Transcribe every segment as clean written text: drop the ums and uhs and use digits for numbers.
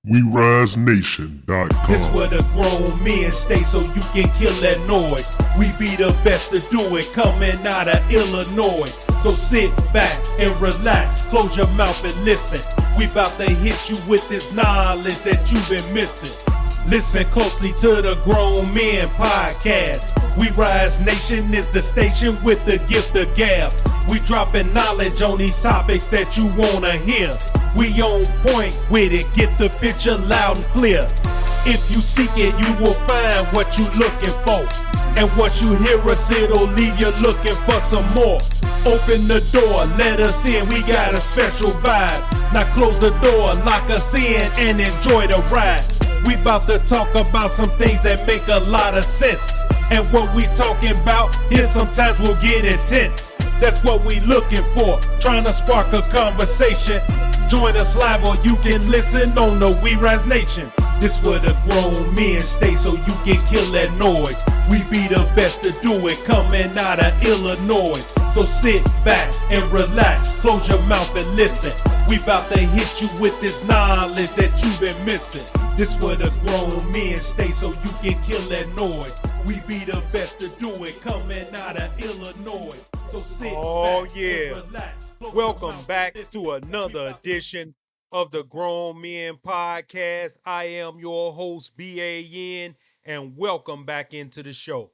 WeRiseNation.com. This where the grown men stay so you can kill that noise. We be the best to do it, coming out of Illinois. So sit back and relax, close your mouth and listen. We bout to hit you with this knowledge that you've been missing. Listen closely to the Grown Men Podcast. We Rise Nation is the station with the gift of gab. We dropping knowledge on these topics that you wanna hear. We on point with it, get the picture loud and clear. If you seek it, you will find what you looking for. And once you hear us, it'll leave you looking for some more. Open the door, let us in, we got a special vibe. Now close the door, lock us in, and enjoy the ride. We about to talk about some things that make a lot of sense. And what we talking about, here sometimes we'll get intense. That's what we looking for, trying to spark a conversation. Join us live or you can listen on the We Rise Nation. This where the grown men stay so you can kill that noise. We be the best to do it, coming out of Illinois. So sit back and relax, close your mouth and listen. We bout to hit you with this knowledge that you've been missing. This where the grown men stay so you can kill that noise. We be the best to do it, coming out of Illinois. So sit back and relax. Welcome back to another edition of the Grown Men Podcast. I am your host, BAN, and welcome back into the show.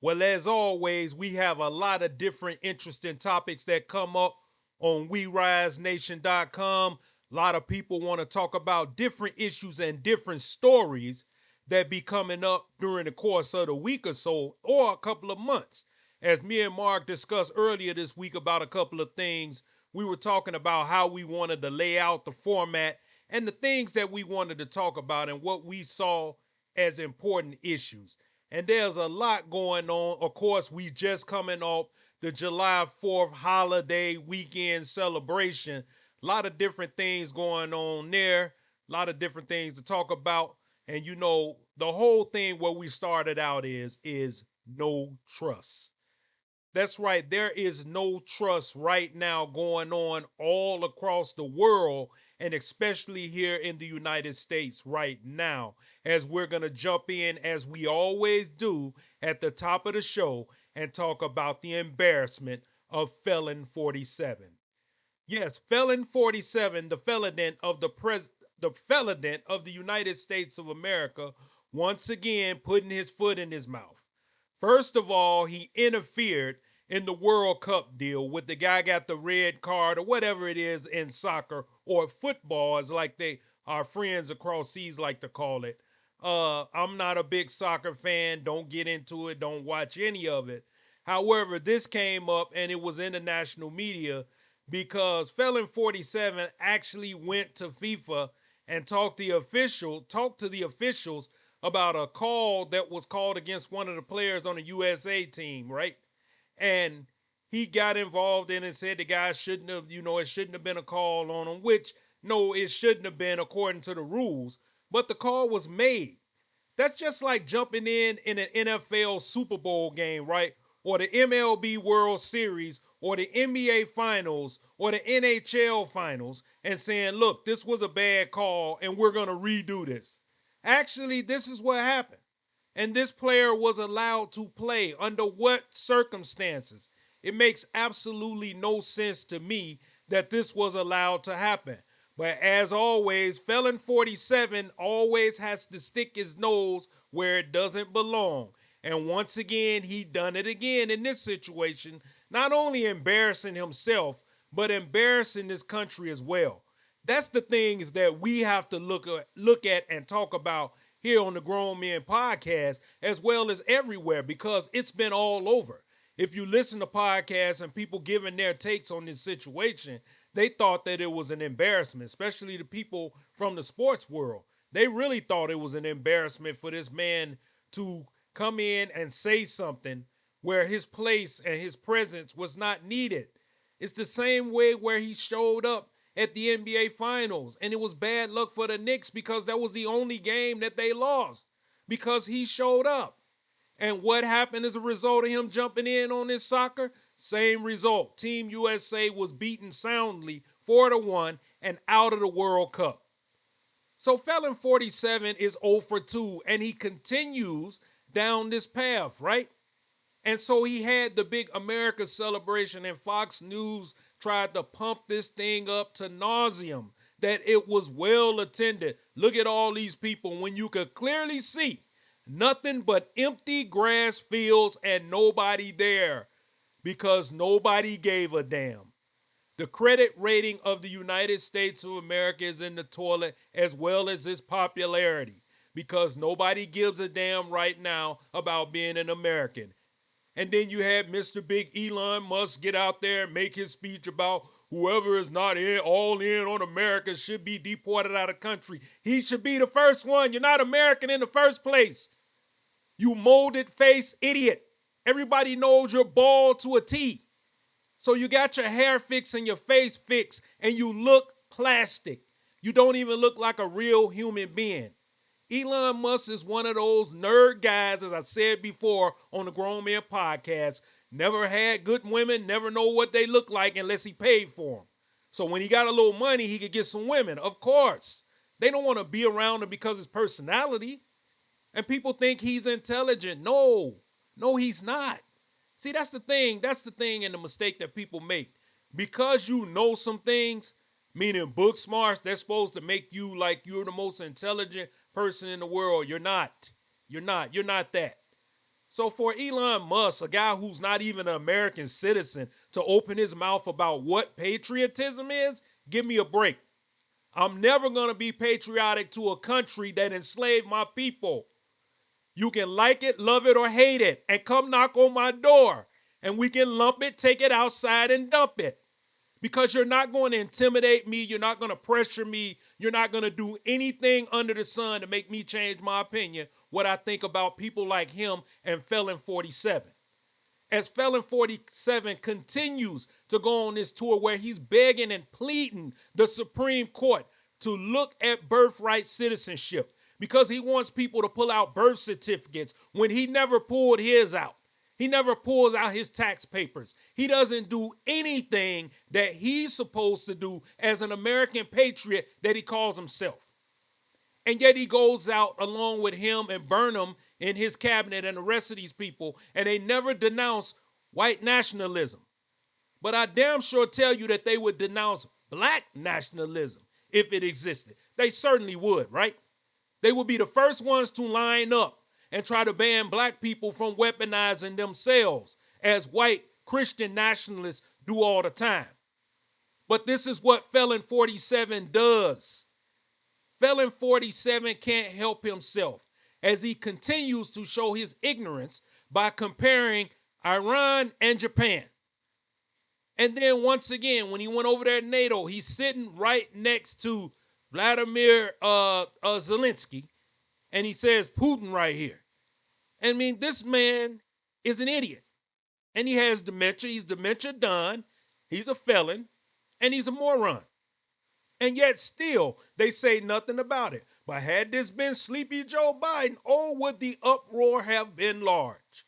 Well, as always, we have a lot of different interesting topics that come up on WeRiseNation.com. A lot of people want to talk about different issues and different stories that be coming up during the course of the week or so, or a couple of months. As me and Mark discussed earlier this week about a couple of things, we were talking about how we wanted to lay out the format and the things that we wanted to talk about and what we saw as important issues. And there's a lot going on. Of course, we just coming off the July 4th holiday weekend celebration. A lot of different things going on there. A lot of different things to talk about. And you know, the whole thing where we started out is no trust. That's right. There is no trust right now going on all across the world, and especially here in the United States right now, as we're going to jump in, as we always do, at the top of the show and talk about the embarrassment of Felon 47. Yes, Felon 47, the felon of the United States of America, once again putting his foot in his mouth. First of all, he interfered in the World Cup deal with the guy got the red card or whatever it is in soccer or football, as like our friends across seas like to call it. I'm not a big soccer fan. Don't get into it. Don't watch any of it. However, this came up and it was in the national media because Felon 47 actually went to FIFA and talked to the officials about a call that was called against one of the players on the USA team, right? And he got involved in it and said the guy shouldn't have, it shouldn't have been a call on him, which, no, it shouldn't have been according to the rules, but the call was made. That's just like jumping in an NFL Super Bowl game, right? Or the MLB World Series or the NBA Finals or the NHL Finals and saying, look, this was a bad call and we're going to redo this. Actually, this is what happened. And this player was allowed to play under what circumstances? It makes absolutely no sense to me that this was allowed to happen. But as always, Felon 47 always has to stick his nose where it doesn't belong. And once again, he done it again in this situation, not only embarrassing himself, but embarrassing this country as well. That's the things that we have to look at and talk about here on the Grown Men Podcast, as well as everywhere, because it's been all over. If you listen to podcasts and people giving their takes on this situation, they thought that it was an embarrassment, especially the people from the sports world. They really thought it was an embarrassment for this man to come in and say something where his place and his presence was not needed. It's the same way where he showed up at the NBA Finals, and it was bad luck for the Knicks because that was the only game that they lost because he showed up. And what happened as a result of him jumping in on this soccer? Same result. Team USA was beaten soundly 4-1 and out of the World Cup. So Felon 47 is 0 for 2, and he continues down this path, right? And so he had the big America celebration, and Fox News tried to pump this thing up to nauseum that it was well attended. Look at all these people when you could clearly see nothing but empty grass fields and nobody there because nobody gave a damn. The credit rating of the United States of America is in the toilet, as well as its popularity, because nobody gives a damn right now about being an American. And then you had Mr. Big Elon Musk get out there and make his speech about whoever is not all in on America should be deported out of the country. He should be the first one. You're not American in the first place. You molded face idiot. Everybody knows you're bald to a T. So you got your hair fixed and your face fixed, and you look plastic. You don't even look like a real human being. Elon Musk is one of those nerd guys, as I said before on the Grown Men Podcast. Never had good women, never know what they look like unless he paid for them. So when he got a little money, he could get some women. Of course. They don't want to be around him because of his personality. And people think he's intelligent. No, he's not. See, that's the thing. That's the thing and the mistake that people make. Because you know some things, meaning book smarts, that's supposed to make you like you're the most intelligent person in the world. You're not. You're not that. So for Elon Musk, a guy who's not even an American citizen, to open his mouth about what patriotism is, give me a break. I'm never going to be patriotic to a country that enslaved my people. You can like it, love it, or hate it, and come knock on my door, and we can lump it, take it outside, and dump it. Because you're not going to intimidate me. You're not going to pressure me. You're not going to do anything under the sun to make me change my opinion, what I think about people like him and Felon 47. As Felon 47 continues to go on this tour where he's begging and pleading the Supreme Court to look at birthright citizenship, because he wants people to pull out birth certificates when he never pulled his out. He never pulls out his tax papers. He doesn't do anything that he's supposed to do as an American patriot that he calls himself. And yet he goes out along with him and Burnham in his cabinet and the rest of these people, and they never denounce white nationalism. But I damn sure tell you that they would denounce black nationalism if it existed. They certainly would, right? They would be the first ones to line up and try to ban black people from weaponizing themselves as white Christian nationalists do all the time. But this is what Felon 47 does. Felon 47 can't help himself as he continues to show his ignorance by comparing Iran and Japan. And then once again, when he went over there to NATO, he's sitting right next to Vladimir Zelensky, and he says Putin right here. I mean, this man is an idiot, and he has dementia. He's dementia done. He's a felon, and he's a moron. And yet still, they say nothing about it. But had this been Sleepy Joe Biden, oh, would the uproar have been large?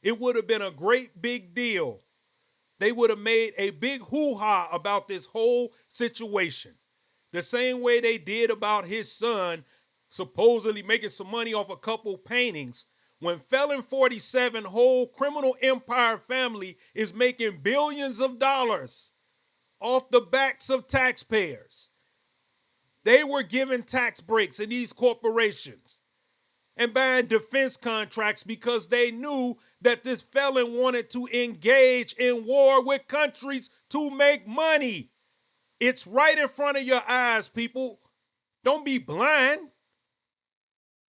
It would have been a great big deal. They would have made a big hoo-ha about this whole situation. The same way they did about his son supposedly making some money off a couple paintings, when Felon 47 whole criminal empire family is making billions of dollars off the backs of taxpayers. They were given tax breaks in these corporations and buying defense contracts because they knew that this felon wanted to engage in war with countries to make money. It's right in front of your eyes, people. Don't be blind.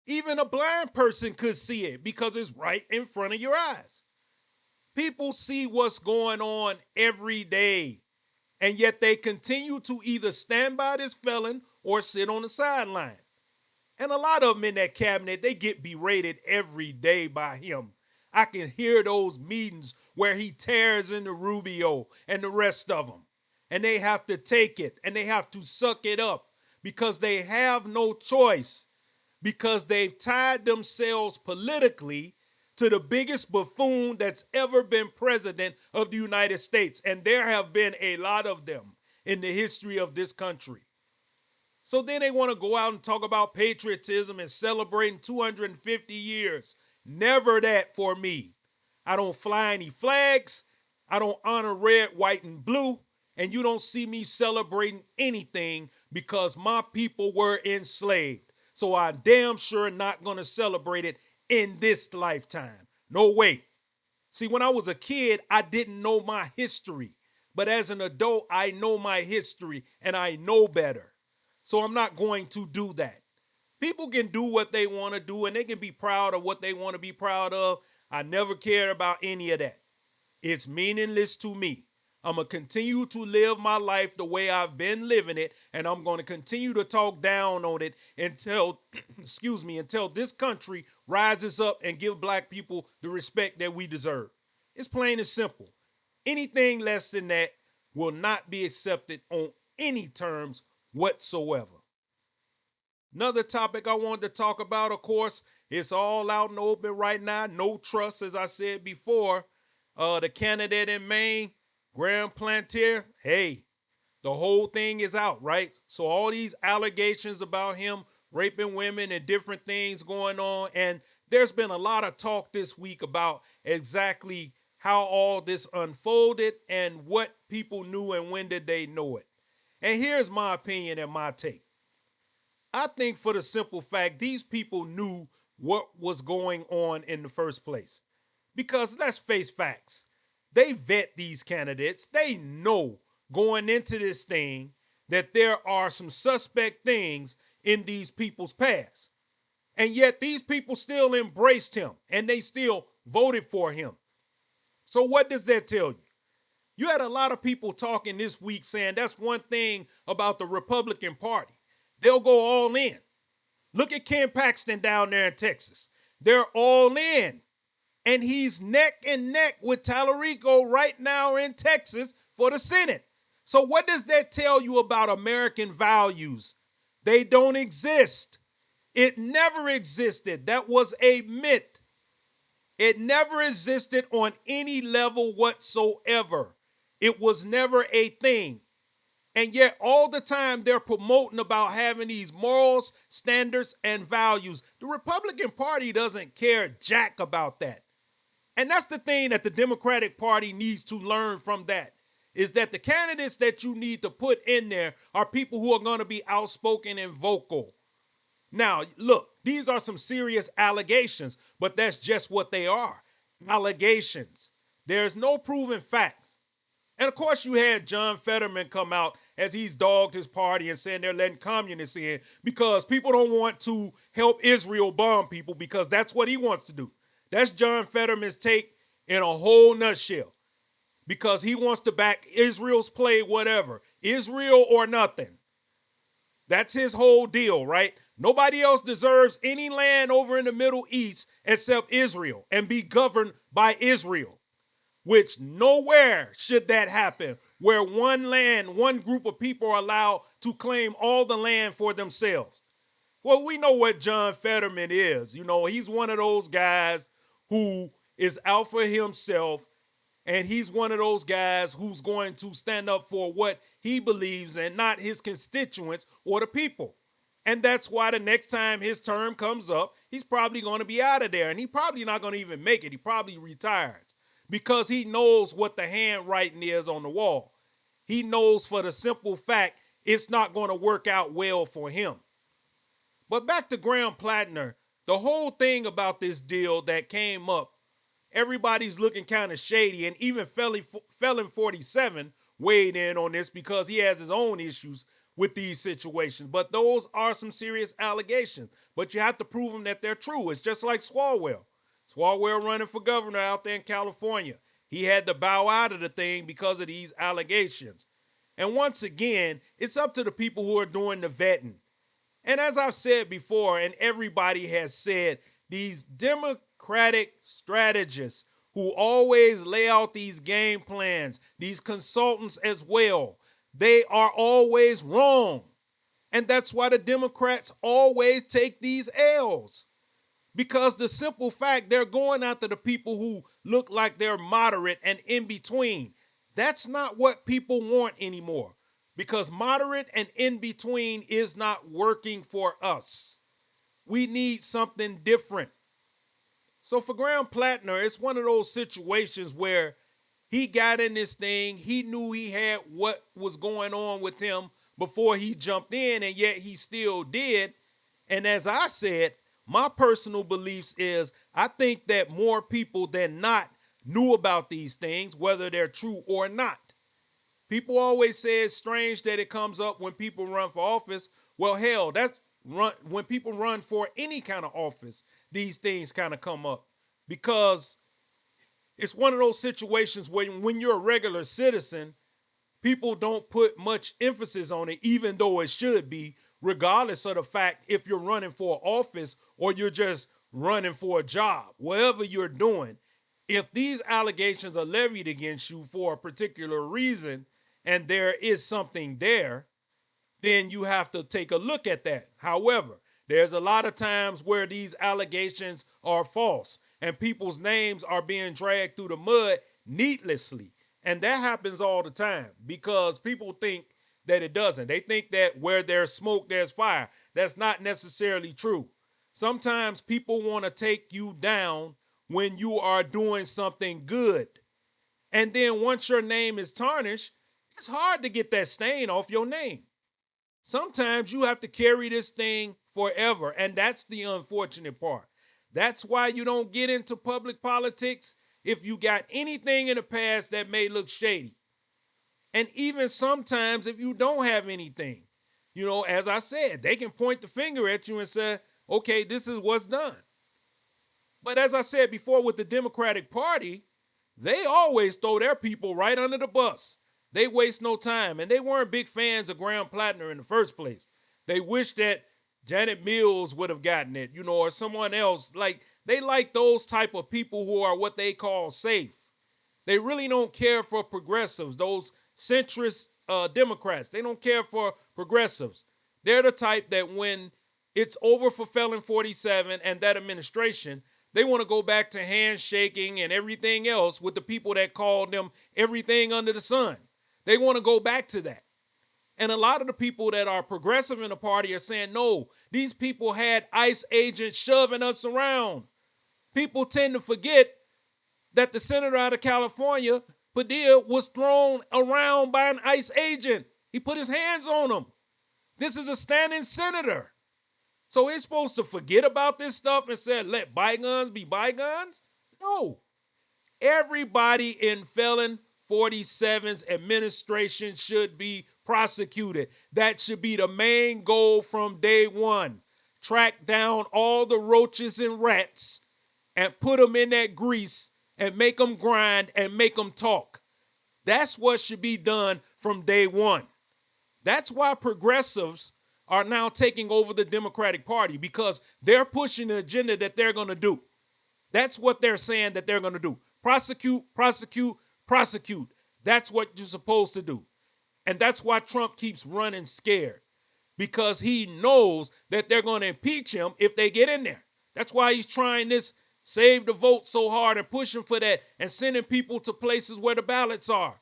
Even a blind person could see it because it's right in front of your eyes. People see what's going on every day, and yet they continue to either stand by this felon or sit on the sideline. And a lot of them in that cabinet, they get berated every day by him. I can hear those meetings where he tears into Rubio and the rest of them. And they have to take it and they have to suck it up because they have no choice, because they've tied themselves politically to the biggest buffoon that's ever been president of the United States. And there have been a lot of them in the history of this country. So then they want to go out and talk about patriotism and celebrating 250 years. Never that for me. I don't fly any flags. I don't honor red, white, and blue. And you don't see me celebrating anything because my people were enslaved. So I'm damn sure not going to celebrate it in this lifetime. No way. See, when I was a kid, I didn't know my history. But as an adult, I know my history and I know better. So I'm not going to do that. People can do what they want to do and they can be proud of what they want to be proud of. I never cared about any of that. It's meaningless to me. I'm going to continue to live my life the way I've been living it, and I'm going to continue to talk down on it until, until this country rises up and give black people the respect that we deserve. It's plain and simple. Anything less than that will not be accepted on any terms whatsoever. Another topic I wanted to talk about, of course, it's all out in the open right now. No trust, as I said before. The candidate in Maine, Graham Plantier, hey, the whole thing is out, right? So all these allegations about him raping women and different things going on. And there's been a lot of talk this week about exactly how all this unfolded and what people knew and when did they know it. And here's my opinion and my take. I think for the simple fact, these people knew what was going on in the first place. Because let's face facts. They vet these candidates. They know going into this thing that there are some suspect things in these people's past. And yet these people still embraced him and they still voted for him. So what does that tell you? You had a lot of people talking this week saying that's one thing about the Republican Party. They'll go all in. Look at Ken Paxton down there in Texas. They're all in. And he's neck and neck with Tallarico right now in Texas for the Senate. So what does that tell you about American values? They don't exist. It never existed. That was a myth. It never existed on any level whatsoever. It was never a thing. And yet all the time they're promoting about having these morals, standards, and values. The Republican Party doesn't care jack about that. And that's the thing that the Democratic Party needs to learn from that, is that the candidates that you need to put in there are people who are going to be outspoken and vocal. Now, look, these are some serious allegations, but that's just what they are, allegations. There's no proven facts. And of course, you had John Fetterman come out as he's dogged his party and saying they're letting communists in because people don't want to help Israel bomb people because that's what he wants to do. That's John Fetterman's take in a whole nutshell because he wants to back Israel's play, whatever, Israel or nothing. That's his whole deal, right? Nobody else deserves any land over in the Middle East except Israel and be governed by Israel, which nowhere should that happen where one group of people are allowed to claim all the land for themselves. Well, we know what John Fetterman is. You know, he's one of those guys who is out for himself, and he's one of those guys who's going to stand up for what he believes and not his constituents or the people. And that's why the next time his term comes up, he's probably going to be out of there, and he's probably not going to even make it. He probably retires because he knows what the handwriting is on the wall. He knows for the simple fact it's not going to work out well for him. But back to Graham Plattner, the whole thing about this deal that came up, everybody's looking kind of shady, and even Felon 47 weighed in on this because he has his own issues with these situations. But those are some serious allegations. But you have to prove them that they're true. It's just like Swalwell. Swalwell running for governor out there in California. He had to bow out of the thing because of these allegations. And once again, it's up to the people who are doing the vetting. And as I've said before, and everybody has said, these Democratic strategists who always lay out these game plans, these consultants as well, they are always wrong. And that's why the Democrats always take these L's. Because the simple fact, they're going after the people who look like they're moderate and in between. That's not what people want anymore. because moderate and in between is not working for us. We need something different. So for Graham Plattner, it's one of those situations where he got in this thing. He knew he had what was going on with him before he jumped in, and yet he still did. And as I said, my personal beliefs is I think that more people than not knew about these things, whether they're true or not. People always say it's strange that it comes up when people run for office. Well, hell, when people run for any kind of office, these things kind of come up because it's one of those situations where when you're a regular citizen, people don't put much emphasis on it, even though it should be, regardless of the fact if you're running for office or you're just running for a job, whatever you're doing. If these allegations are levied against you for a particular reason and there is something there, then you have to take a look at that. However, there's a lot of times where these allegations are false and people's names are being dragged through the mud needlessly. And that happens all the time because people think that it doesn't. They think that where there's smoke, there's fire. That's not necessarily true. Sometimes people want to take you down when you are doing something good. And then once your name is tarnished, it's hard to get that stain off your name. Sometimes you have to carry this thing forever, and that's the unfortunate part. That's why you don't get into public politics if you got anything in the past that may look shady. And even sometimes if you don't have anything, as I said, they can point the finger at you and say, okay, this is what's done. But as I said before with the Democratic Party, they always throw their people right under the bus. They waste no time, and they weren't big fans of Graham Plattner in the first place. They wish that Janet Mills would have gotten it, or someone else. They like those type of people who are what they call safe. They really don't care for progressives, those centrist Democrats. They don't care for progressives. They're the type that when it's over for Felon 47 and that administration, they want to go back to handshaking and everything else with the people that called them everything under the sun. They want to go back to that. And a lot of the people that are progressive in the party are saying, no, these people had ICE agents shoving us around. People tend to forget that the senator out of California, Padilla, was thrown around by an ICE agent. He put his hands on him. This is a standing senator. So he's supposed to forget about this stuff and say, let bygones be bygones? No. Everybody in Felon 47's administration should be prosecuted. That should be the main goal from day one. Track down all the roaches and rats and put them in that grease and make them grind and make them talk. That's what should be done from day one. That's why progressives are now taking over the Democratic Party, because they're pushing the agenda that they're going to do. That's what they're saying that they're going to do. Prosecute, prosecute, prosecute. That's what you're supposed to do. And that's why Trump keeps running scared, because he knows that they're going to impeach him if they get in there. That's why he's trying this save the vote so hard and pushing for that and sending people to places where the ballots are,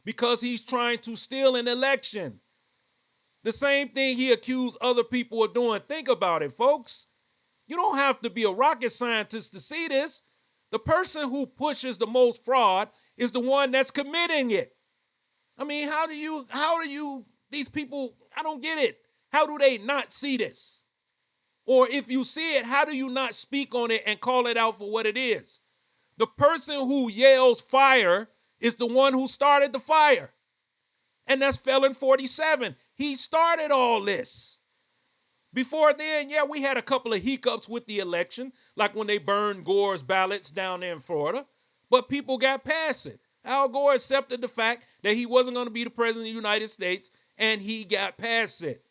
because he's trying to steal an election. The same thing he accused other people of doing. Think about it, folks. You don't have to be a rocket scientist to see this. The person who pushes the most fraud is the one that's committing it. I mean, how do you, these people, I don't get it. How do they not see this? Or if you see it, how do you not speak on it and call it out for what it is? The person who yells fire is the one who started the fire. And that's Felon 47. He started all this. Before then, yeah, we had a couple of hiccups with the election, like when they burned Gore's ballots down there in Florida, but people got past it. Al Gore accepted the fact that he wasn't going to be the president of the United States, and he got past it.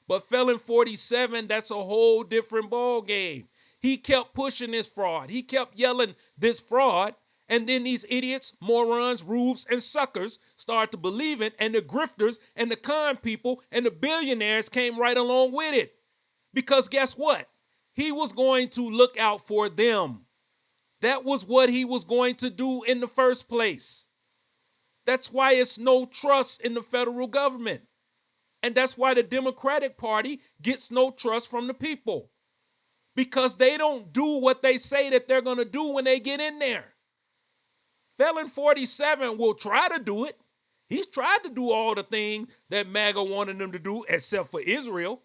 But Felon 47, that's a whole different ball game. He kept pushing this fraud. He kept yelling this fraud. And then these idiots, morons, rubes, and suckers started to believe it, and the grifters and the con people and the billionaires came right along with it. Because guess what? He was going to look out for them. That was what he was going to do in the first place. That's why it's no trust in the federal government. And that's why the Democratic Party gets no trust from the people, because they don't do what they say that they're going to do when they get in there. Felon 47 will try to do it. He's tried to do all the things that MAGA wanted them to do, except for Israel,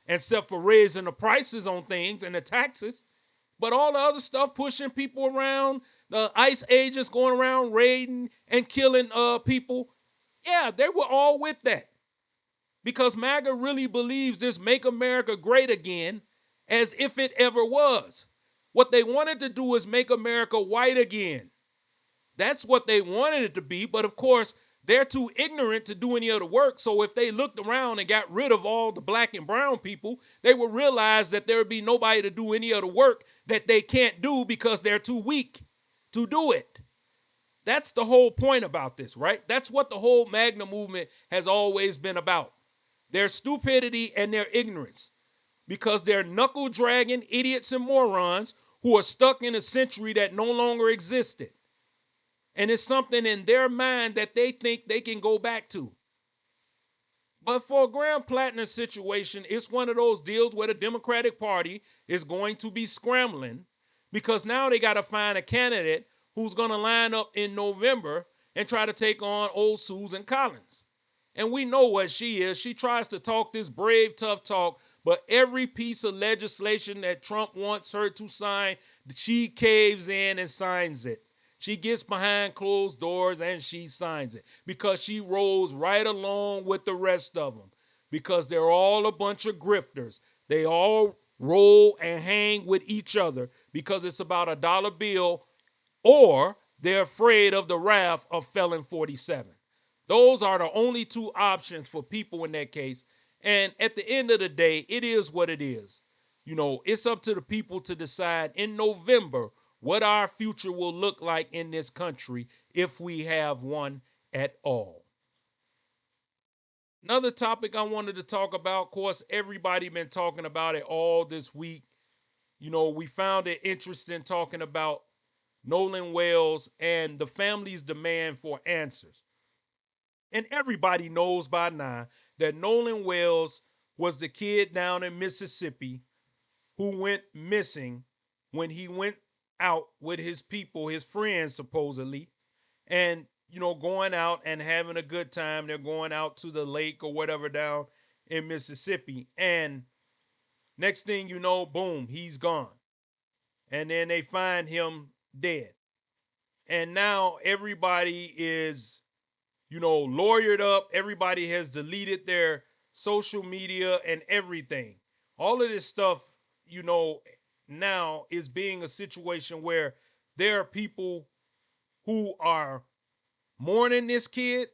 except for raising the prices on things and the taxes. But all the other stuff, pushing people around, the ICE agents going around raiding and killing people, yeah, they were all with that. Because MAGA really believes this Make America Great Again as if it ever was. What they wanted to do is make America white again. That's what they wanted it to be, but of course, they're too ignorant to do any other work. So if they looked around and got rid of all the black and brown people, they would realize that there would be nobody to do any other work that they can't do because they're too weak to do it. That's the whole point about this, right? That's what the whole MAGA movement has always been about. Their stupidity and their ignorance, because they're knuckle-dragging idiots and morons who are stuck in a century that no longer existed. And it's something in their mind that they think they can go back to. But for a Graham Plattner situation, it's one of those deals where the Democratic Party is going to be scrambling, because now they got to find a candidate who's going to line up in November and try to take on old Susan Collins. And we know what she is. She tries to talk this brave, tough talk, but every piece of legislation that Trump wants her to sign, she caves in and signs it. She gets behind closed doors and she signs it, because she rolls right along with the rest of them, because they're all a bunch of grifters. They all roll and hang with each other because it's about a dollar bill, or they're afraid of the wrath of Felon 47. Those are the only two options for people in that case. And at the end of the day, it is what it is. You know, it's up to the people to decide in November what our future will look like in this country, if we have one at all. Another topic I wanted to talk about, of course, everybody been talking about it all this week. You know, we found it interesting talking about Nolan Wells and the family's demand for answers. And everybody knows by now that Nolan Wells was the kid down in Mississippi who went missing when he went out with his people, his friends supposedly, and, you know, going out and having a good time. They're going out to the lake or whatever down in Mississippi. And next thing you know, boom, he's gone. And then they find him dead. And now everybody is, you know, lawyered up. Everybody has deleted their social media and everything. All of this stuff, you know, now is being a situation where there are people who are mourning this kid.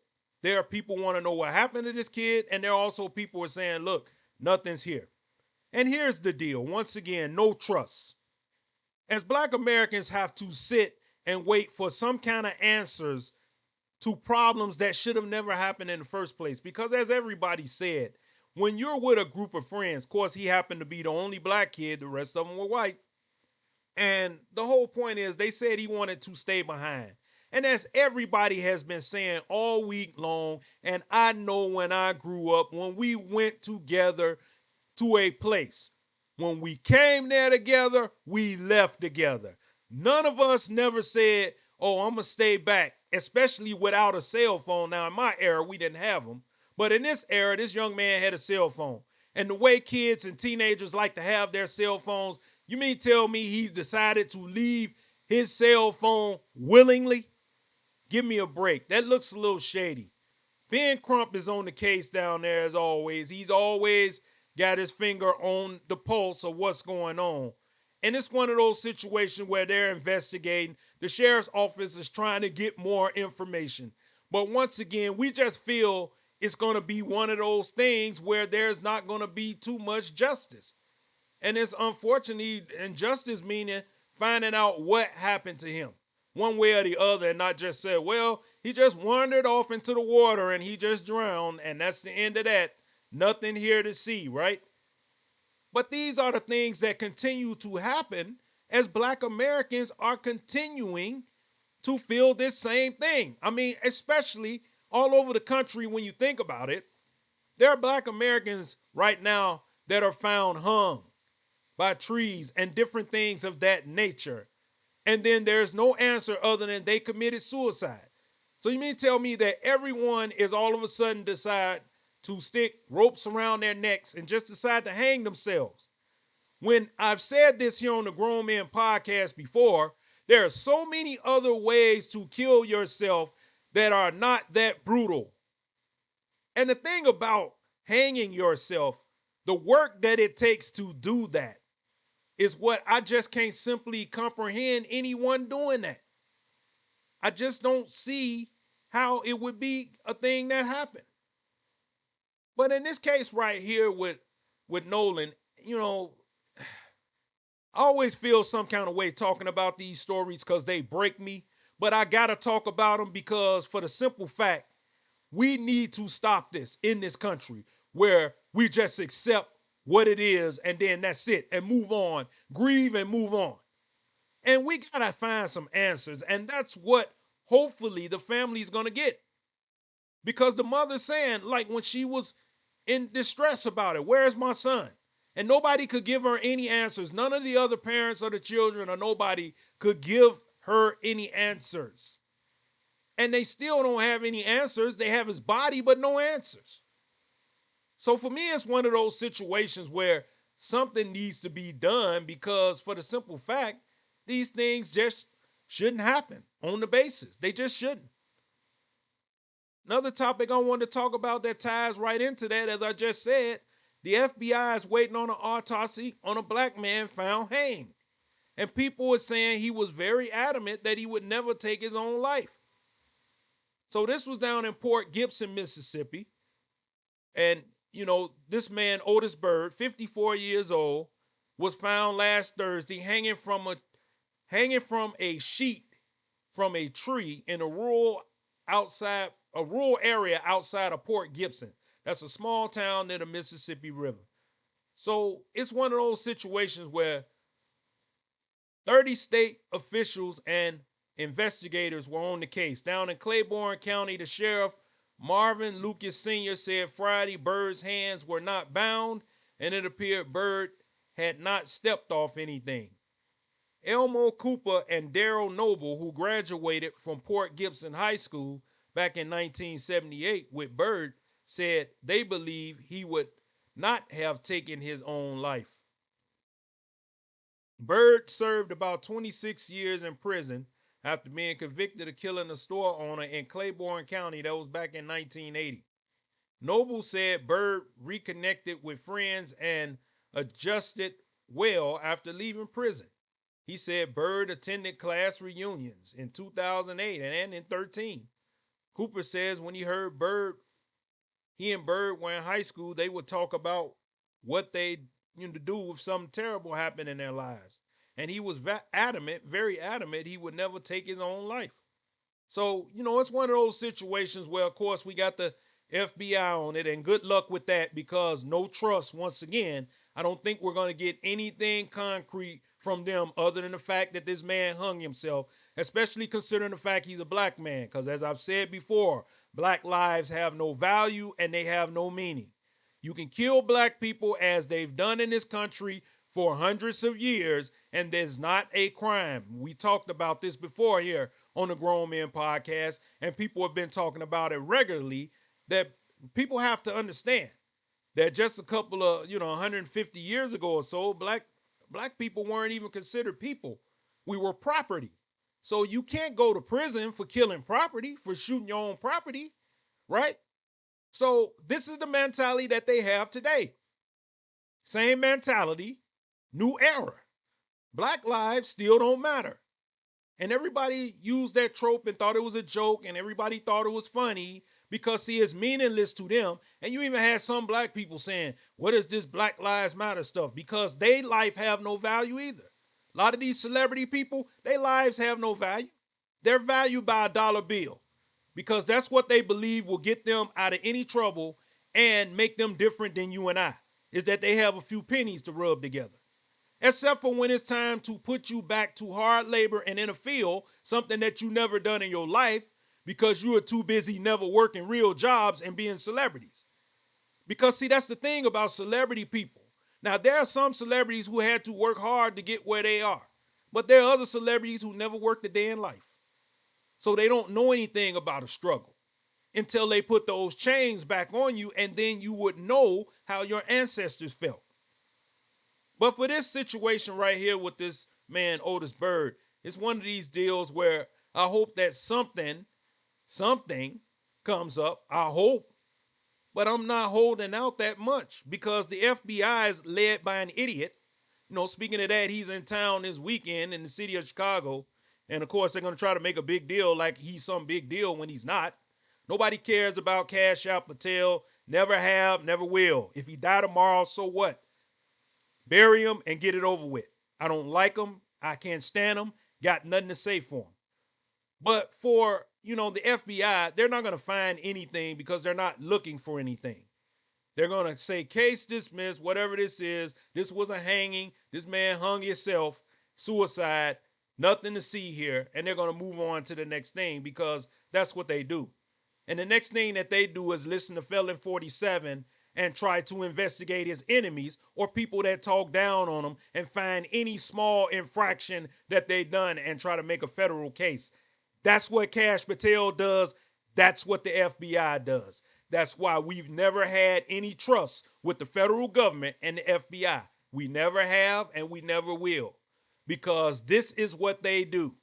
There are people who want to know what happened to this kid. And there are also people who are saying, look, nothing's here. And here's the deal. Once again, no trust. As Black Americans have to sit and wait for some kind of answers to problems that should have never happened in the first place. Because as everybody said, when you're with a group of friends, of course, he happened to be the only black kid, the rest of them were white. And the whole point is they said he wanted to stay behind. And as everybody has been saying all week long, and I know when I grew up, when we went together to a place, when we came there together, we left together. None of us never said, oh, I'm going to stay back, especially without a cell phone. Now, in my era, we didn't have them. But in this era, this young man had a cell phone. And the way kids and teenagers like to have their cell phones, you mean tell me he's decided to leave his cell phone willingly? Give me a break. That looks a little shady. Ben Crump is on the case down there as always. He's always got his finger on the pulse of what's going on. And it's one of those situations where they're investigating. The sheriff's office is trying to get more information. But once again, we just feel it's going to be one of those things where there's not going to be too much justice. And it's unfortunately injustice, meaning finding out what happened to him one way or the other, and not just say, well, he just wandered off into the water and he just drowned, and that's the end of that. Nothing here to see, right? But these are the things that continue to happen as Black Americans are continuing to feel this same thing. I mean, especially all over the country when you think about it. There are black Americans right now that are found hung by trees and different things of that nature. And then there's no answer other than they committed suicide. So you mean to tell me that everyone is all of a sudden decide to stick ropes around their necks and just decide to hang themselves? When I've said this here on the Grown Men podcast before, there are so many other ways to kill yourself that are not that brutal. And the thing about hanging yourself, the work that it takes to do that is what I just can't simply comprehend anyone doing that. I just don't see how it would be a thing that happened. But in this case right here with Nolan, you know, I always feel some kind of way talking about these stories because they break me. But I got to talk about them because for the simple fact, we need to stop this in this country where we just accept what it is and then that's it and move on, grieve and move on. And we got to find some answers. And that's what hopefully the family is going to get. Because the mother's saying, like when she was in distress about it, where's my son? And nobody could give her any answers. None of the other parents or the children or nobody could give her any answers. And they still don't have any answers. They have his body, but no answers. So for me, it's one of those situations where something needs to be done because for the simple fact, these things just shouldn't happen on the basis. They just shouldn't. Another topic I want to talk about that ties right into that, as I just said, the FBI is waiting on an autopsy on a black man found hanged. And people are saying he was very adamant that he would never take his own life. So this was down in Port Gibson, Mississippi. And, you know, this man, Otis Byrd, 54 years old, was found last Thursday hanging from a sheet from a tree in a rural area outside of Port Gibson. That's a small town near the Mississippi River. So it's one of those situations where 30 state officials and investigators were on the case. Down in Claiborne County, the sheriff, Marvin Lucas Sr., said Friday Byrd's hands were not bound and it appeared Byrd had not stepped off anything. Elmo Cooper and Daryl Noble, who graduated from Port Gibson High School back in 1978 with Byrd, said they believe he would not have taken his own life. Byrd served about 26 years in prison after being convicted of killing a store owner in Claiborne County. That was back in 1980. Noble said Byrd reconnected with friends and adjusted well after leaving prison. He said Byrd attended class reunions in 2008 and in 2013. Cooper says when he heard he and Byrd were in high school, they would talk about what they do if something terrible happened in their lives. And he was very adamant, he would never take his own life. So, it's one of those situations where, of course, we got the FBI on it, and good luck with that because no trust, once again. I don't think we're going to get anything concrete from them other than the fact that this man hung himself, especially considering the fact he's a black man. Because as I've said before, black lives have no value and they have no meaning. You can kill black people as they've done in this country for hundreds of years, and there's not a crime. We talked about this before here on the Grown Men podcast, and people have been talking about it regularly, that people have to understand that just a couple of, 150 years ago or so, black people weren't even considered people. We were property. So you can't go to prison for killing property, for shooting your own property, right? So this is the mentality that they have today. Same mentality, new era. Black lives still don't matter. And everybody used that trope and thought it was a joke, and everybody thought it was funny because, see, it's meaningless to them. And you even had some black people saying, what is this Black Lives Matter stuff? Because their life have no value either. A lot of these celebrity people, their lives have no value. They're valued by a dollar bill because that's what they believe will get them out of any trouble and make them different than you and I, is that they have a few pennies to rub together. Except for when it's time to put you back to hard labor and in a field, something that you never done in your life because you are too busy never working real jobs and being celebrities. Because, see, that's the thing about celebrity people. Now, there are some celebrities who had to work hard to get where they are, but there are other celebrities who never worked a day in life. So they don't know anything about a struggle until they put those chains back on you, and then you would know how your ancestors felt. But for this situation right here with this man, Otis Bird, it's one of these deals where I hope that something comes up. I hope. But I'm not holding out that much because the FBI is led by an idiot. You know, speaking of that, he's in town this weekend in the city of Chicago. And of course, they're going to try to make a big deal like he's some big deal when he's not. Nobody cares about Cash Out Patel. Never have, never will. If he die tomorrow, so what? Bury him and get it over with. I don't like him. I can't stand him. Got nothing to say for him. But for, the FBI, they're not going to find anything because they're not looking for anything. They're going to say, case dismissed, whatever this is. This was a hanging. This man hung himself, suicide, nothing to see here. And they're going to move on to the next thing because that's what they do. And the next thing that they do is listen to Felon 47 and try to investigate his enemies or people that talk down on him and find any small infraction that they done and try to make a federal case. That's what Cash Patel does. That's what the FBI does. That's why we've never had any trust with the federal government and the FBI. We never have and we never will, because this is what they do.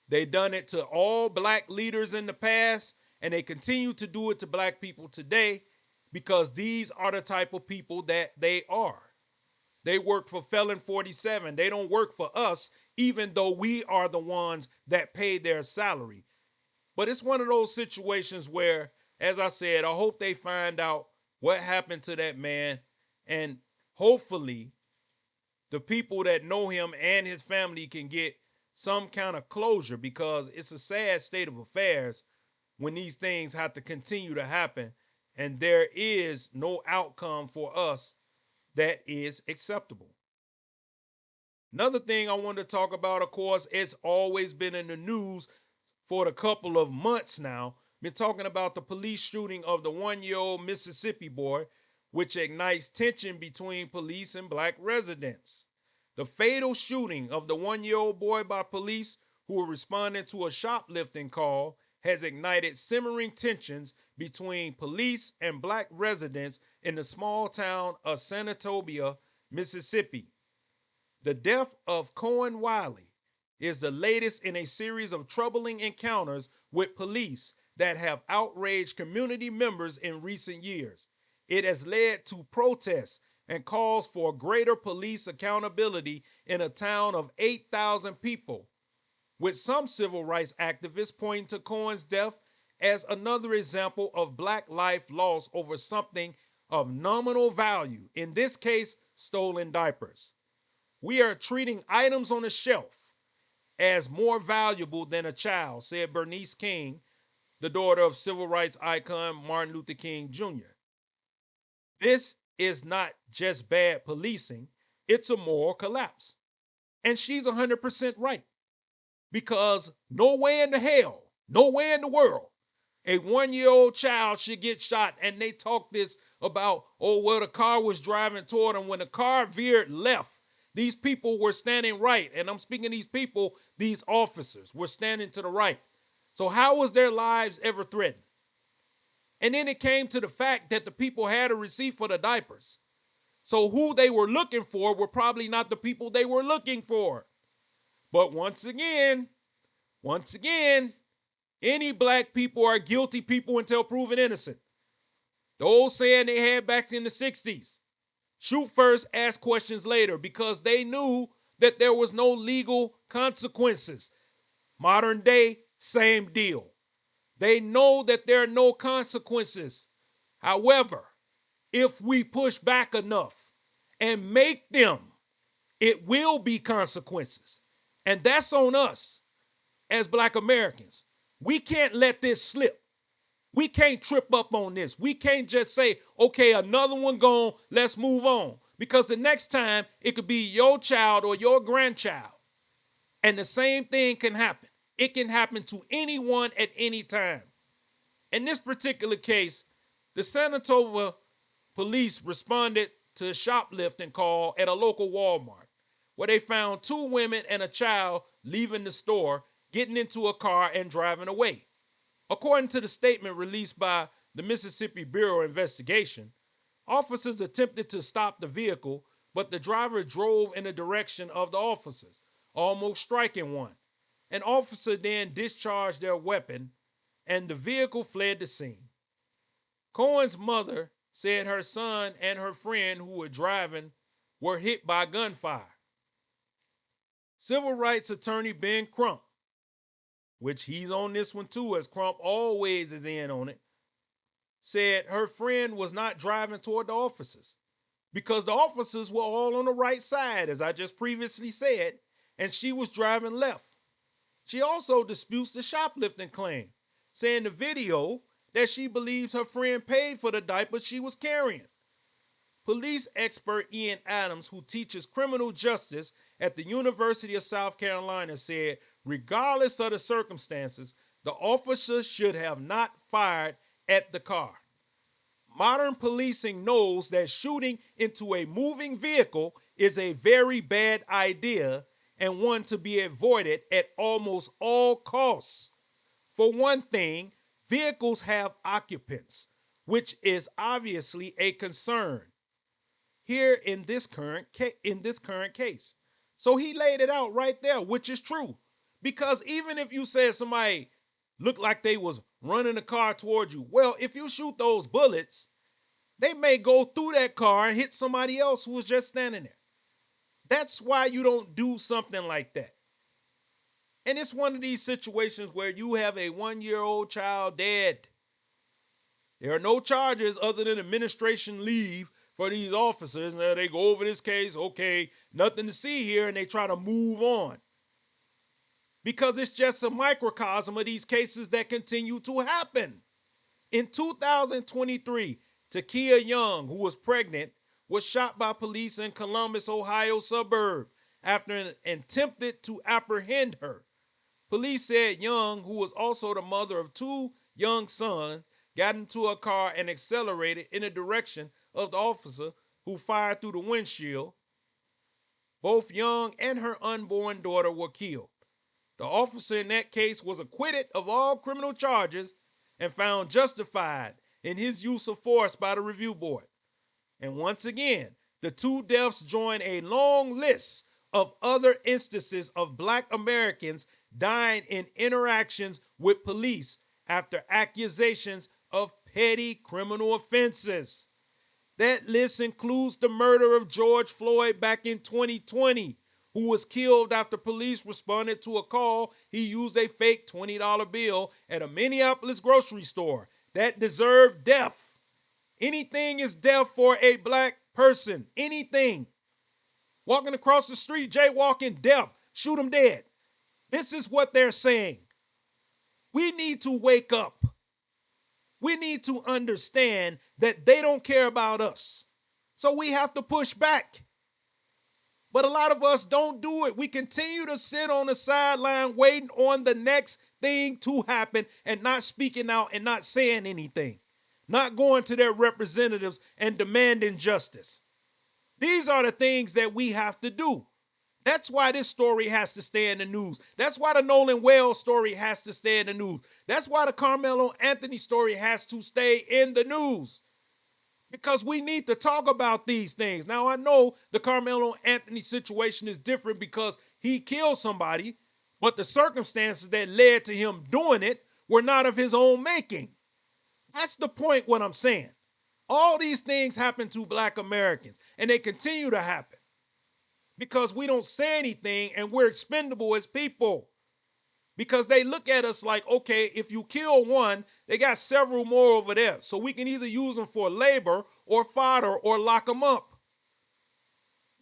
They done it to all black leaders in the past, and they continue to do it to black people today because these are the type of people that they are. They work for Felon 47. They don't work for us, even though we are the ones that pay their salary. But it's one of those situations where, as I said, I hope they find out what happened to that man. And hopefully the people that know him and his family can get some kind of closure, because it's a sad state of affairs when these things have to continue to happen and there is no outcome for us that is acceptable. Another thing I want to talk about, of course, it's always been in the news for a couple of months now. Been talking about the police shooting of the 1-year-old Mississippi boy, which ignites tension between police and black residents. The fatal shooting of the 1-year-old boy by police who were responding to a shoplifting call has ignited simmering tensions between police and black residents in the small town of Senatobia, Mississippi. The death of Cohen Wiley is the latest in a series of troubling encounters with police that have outraged community members in recent years. It has led to protests and calls for greater police accountability in a town of 8,000 people, with some civil rights activists pointing to Cohen's death as another example of black life lost over something of nominal value, in this case, stolen diapers. We are treating items on the shelf as more valuable than a child, said Bernice King, the daughter of civil rights icon Martin Luther King Jr. This is not just bad policing, it's a moral collapse. And she's 100% right. Because nowhere in the hell, nowhere in the world, a 1-year-old child should get shot. And they talk this about, the car was driving toward them. When the car veered left, these people were standing right. And I'm speaking these people, these officers were standing to the right. So how was their lives ever threatened? And then it came to the fact that the people had a receipt for the diapers. So who they were looking for were probably not the people they were looking for. But once again, any black people are guilty people until proven innocent. The old saying they had back in the 60s, shoot first, ask questions later, because they knew that there was no legal consequences. Modern day, same deal. They know that there are no consequences. However, if we push back enough and make them, it will be consequences. And that's on us as black Americans. We can't let this slip. We can't trip up on this. We can't just say, okay, another one gone, let's move on. Because the next time it could be your child or your grandchild. And the same thing can happen. It can happen to anyone at any time. In this particular case, the Senatobia police responded to a shoplifting call at a local Walmart, where they found two women and a child leaving the store, getting into a car and driving away. According to the statement released by the Mississippi Bureau of Investigation, officers attempted to stop the vehicle, but the driver drove in the direction of the officers, almost striking one. An officer then discharged their weapon, and the vehicle fled the scene. Cohen's mother said her son and her friend who were driving were hit by gunfire. Civil rights attorney Ben Crump, which he's on this one too, as Crump always is in on it, said her friend was not driving toward the officers because the officers were all on the right side, as I just previously said, and she was driving left. She also disputes the shoplifting claim, saying the video that she believes her friend paid for the diaper she was carrying. Police expert Ian Adams, who teaches criminal justice at the University of South Carolina, said, regardless of the circumstances, the officer should have not fired at the car. Modern policing knows that shooting into a moving vehicle is a very bad idea and one to be avoided at almost all costs. For one thing, vehicles have occupants, which is obviously a concern here in this current case. So he laid it out right there, which is true. Because even if you said somebody looked like they was running a car towards you, well, if you shoot those bullets, they may go through that car and hit somebody else who was just standing there. That's why you don't do something like that. And it's one of these situations where you have a 1-year-old child dead. There are no charges other than administration leave for these officers. Now they go over this case, okay, nothing to see here, and they try to move on. Because it's just a microcosm of these cases that continue to happen. In 2023, Takia Young, who was pregnant, was shot by police in Columbus, Ohio suburb after attempted to apprehend her. Police said Young, who was also the mother of two young sons, got into a car and accelerated in the direction of the officer who fired through the windshield. Both Young and her unborn daughter were killed. The officer in that case was acquitted of all criminal charges and found justified in his use of force by the review board. And once again, the two deaths join a long list of other instances of Black Americans dying in interactions with police after accusations of petty criminal offenses. That list includes the murder of George Floyd back in 2020, who was killed after police responded to a call he used a fake $20 bill at a Minneapolis grocery store. That deserved death. Anything is death for a Black person. Anything. Walking across the street, jaywalking, death. Shoot them dead. This is what they're saying. We need to wake up. We need to understand that they don't care about us. So we have to push back. But a lot of us don't do it. We continue to sit on the sideline waiting on the next thing to happen and not speaking out and not saying anything. Not going to their representatives and demanding justice. These are the things that we have to do. That's why this story has to stay in the news. That's why the Nolan Wells story has to stay in the news. That's why the Carmelo Anthony story has to stay in the news. Because we need to talk about these things. Now, I know the Carmelo Anthony situation is different because he killed somebody, but the circumstances that led to him doing it were not of his own making. That's the point, what I'm saying. All these things happen to Black Americans, and they continue to happen because we don't say anything and we're expendable as people. Because they look at us like, okay, if you kill one, they got several more over there. So we can either use them for labor or fodder or lock them up.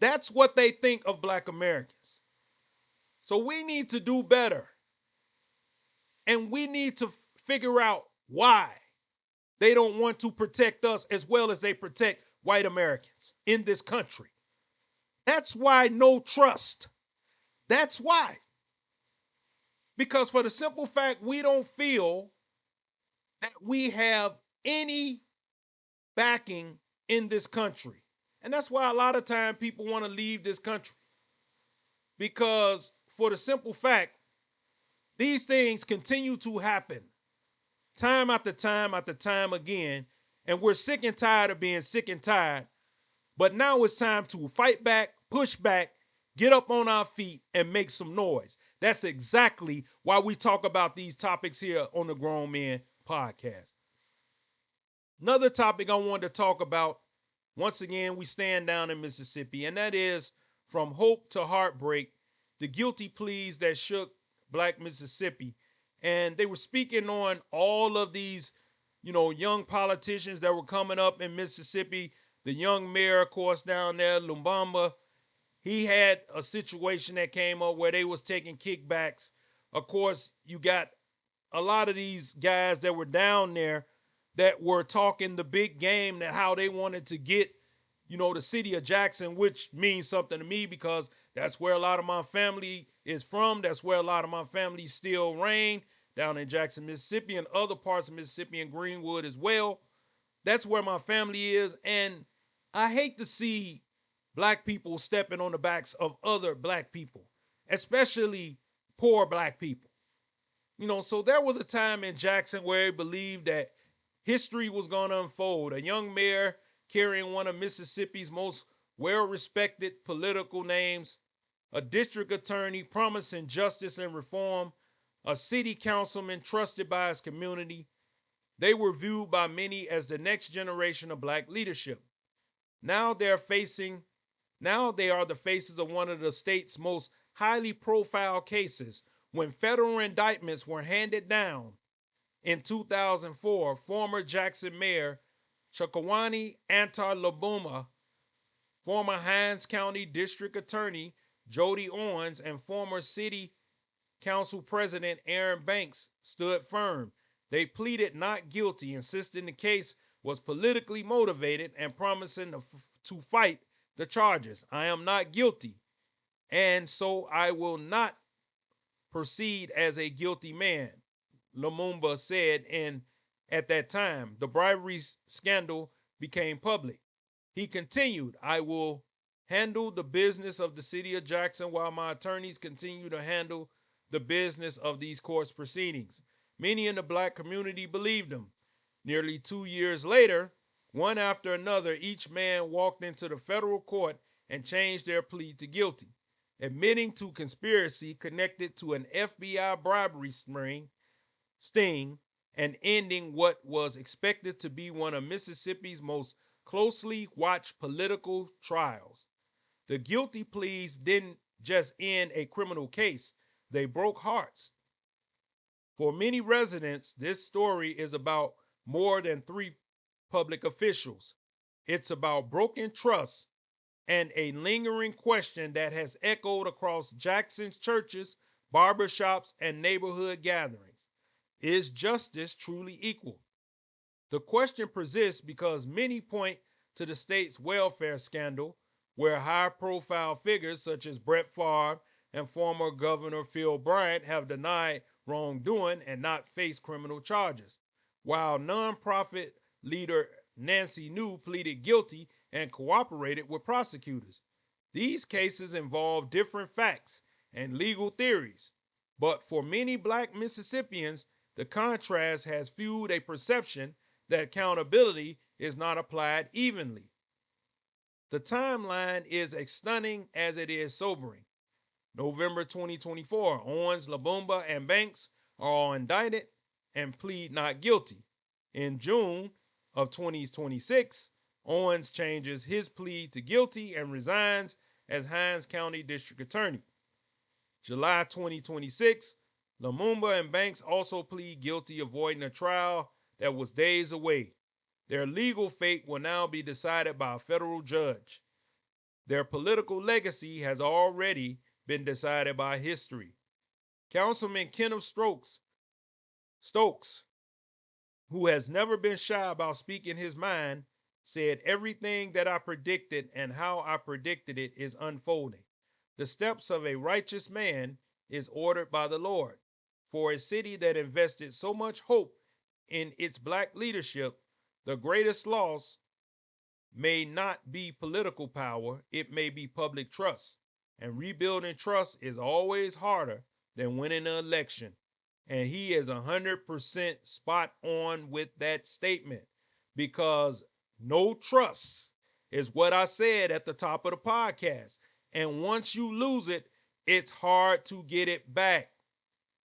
That's what they think of Black Americans. So we need to do better. And we need to figure out why they don't want to protect us as well as they protect white Americans in this country. That's why no trust. That's why. Because for the simple fact we don't feel that we have any backing in this country. And that's why a lot of time people want to leave this country. Because for the simple fact, these things continue to happen time after time after time again. And we're sick and tired of being sick and tired. But now it's time to fight back, push back, get up on our feet, and make some noise. That's exactly why we talk about these topics here on the Grown Men Podcast. Another topic I wanted to talk about, once again, we stand down in Mississippi, and that is from hope to heartbreak, the guilty pleas that shook Black Mississippi. And they were speaking on all of these, young politicians that were coming up in Mississippi. The young mayor, of course, down there, Lumbamba, he had a situation that came up where they was taking kickbacks. Of course, you got a lot of these guys that were down there that were talking the big game, that how they wanted to get, the city of Jackson, which means something to me because that's where a lot of my family is from. That's where a lot of my family still reign, down in Jackson, Mississippi, and other parts of Mississippi and Greenwood as well. That's where my family is. And I hate to see Black people stepping on the backs of other Black people, especially poor Black people. So there was a time in Jackson where they believed that history was going to unfold. A young mayor carrying one of Mississippi's most well-respected political names, a district attorney promising justice and reform, a city councilman trusted by his community. They were viewed by many as the next generation of Black leadership. Now they are the faces of one of the state's most highly profiled cases. When federal indictments were handed down in 2004, former Jackson Mayor Chokowany Antar Lumbamba, former Hinds County District Attorney Jody Owens, and former City Council President Aaron Banks stood firm. They pleaded not guilty, insisting the case was politically motivated and promising to fight the charges. I am not guilty, and so I will not proceed as a guilty man, Lumbamba said at that time. The bribery scandal became public. He continued, I will handle the business of the city of Jackson while my attorneys continue to handle the business of these court proceedings. Many in the Black community believed him. Nearly 2 years later, one after another, each man walked into the federal court and changed their plea to guilty, admitting to conspiracy connected to an FBI bribery sting and ending what was expected to be one of Mississippi's most closely watched political trials. The guilty pleas didn't just end a criminal case, they broke hearts. For many residents, this story is about more than 3 public officials. It's about broken trust and a lingering question that has echoed across Jackson's churches, barbershops, and neighborhood gatherings. Is justice truly equal? The question persists because many point to the state's welfare scandal, where high-profile figures such as Brett Favre and former Governor Phil Bryant have denied wrongdoing and not faced criminal charges, while nonprofit leader Nancy New pleaded guilty and cooperated with prosecutors. These cases involve different facts and legal theories, but for many Black Mississippians, the contrast has fueled a perception that accountability is not applied evenly. The timeline is as stunning as it is sobering. November 2024, Owens, Lumbamba, and Banks are all indicted and plead not guilty. In June of 2026, Owens changes his plea to guilty and resigns as Hinds County District Attorney. July 2026, Lumbamba and Banks also plead guilty, avoiding a trial that was days away. Their legal fate will now be decided by a federal judge. Their political legacy has already been decided by history. Councilman Kenneth Stokes, who has never been shy about speaking his mind, said everything that I predicted and how I predicted it is unfolding. The steps of a righteous man is ordered by the Lord. For a city that invested so much hope in its Black leadership, the greatest loss may not be political power, it may be public trust. And rebuilding trust is always harder than winning an election. And he is 100% spot on with that statement because no trust is what I said at the top of the podcast. And once you lose it, it's hard to get it back.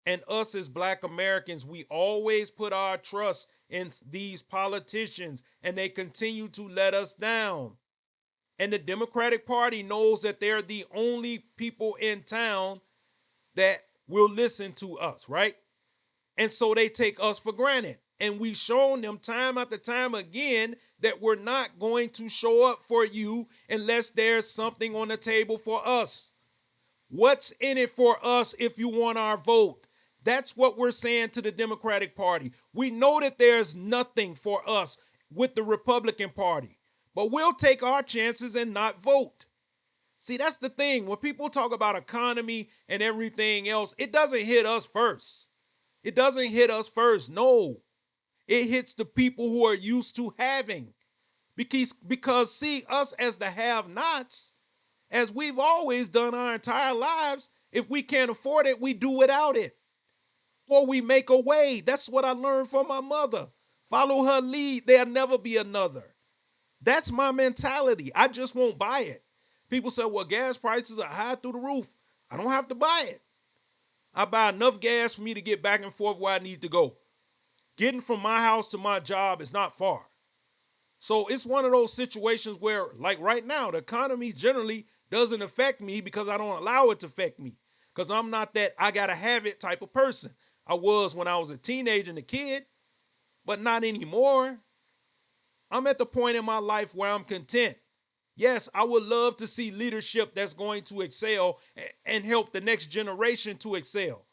And us as Black Americans, we always put our trust in these politicians and they continue to let us down. And the Democratic Party knows that they're the only people in town that will listen to us, right? And so they take us for granted. And we've shown them time after time again that we're not going to show up for you unless there's something on the table for us. What's in it for us if you want our vote? That's what we're saying to the Democratic Party. We know that there's nothing for us with the Republican Party, but we'll take our chances and not vote. See, that's the thing. When people talk about economy and everything else, it doesn't hit us first. It doesn't hit us first. No, it hits the people who are used to having. Because see, us as the have-nots, as we've always done our entire lives, if we can't afford it, we do without it. Or we make a way. That's what I learned from my mother. Follow her lead. There'll never be another. That's my mentality. I just won't buy it. People say, well, gas prices are high through the roof. I don't have to buy it. I buy enough gas for me to get back and forth where I need to go. Getting from my house to my job is not far. So it's one of those situations where, like right now, the economy generally doesn't affect me because I don't allow it to affect me. Because I'm not that I gotta have it type of person. I was when I was a teenager and a kid, but not anymore. I'm at the point in my life where I'm content. Yes, I would love to see leadership that's going to excel and help the next generation to excel.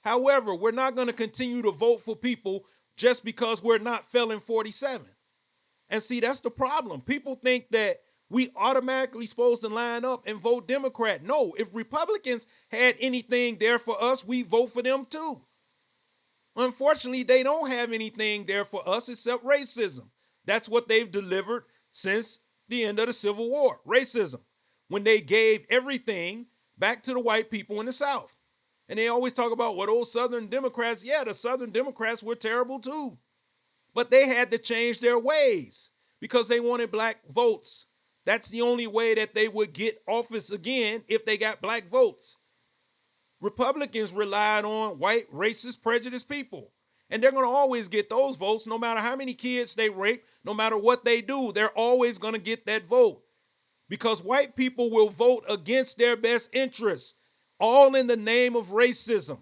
However, we're not going to continue to vote for people just because we're not felon 47. And see, that's the problem. People think that we automatically supposed to line up and vote Democrat. No, if Republicans had anything there for us, we vote for them too. Unfortunately, they don't have anything there for us except racism. That's what they've delivered since the end of the Civil War, racism, when they gave everything back to the white people in the South. And they always talk about what old Southern Democrats, yeah, the Southern Democrats were terrible too. But they had to change their ways because they wanted black votes. That's the only way that they would get office again if they got black votes. Republicans relied on white, racist, prejudiced people. And they're going to always get those votes no matter how many kids they rape, no matter what they do. They're always going to get that vote because white people will vote against their best interests, all in the name of racism.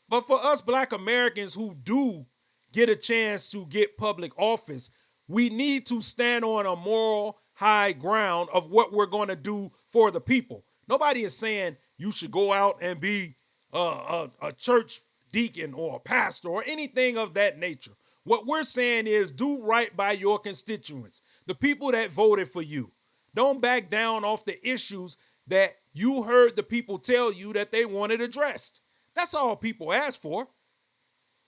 But for us Black Americans who do get a chance to get public office, we need to stand on a moral high ground of what we're going to do for the people. Nobody is saying you should go out and be a church deacon or a pastor or anything of that nature. What we're saying is do right by your constituents, the people that voted for you. Don't back down off the issues that you heard the people tell you that they wanted addressed. That's all people ask for.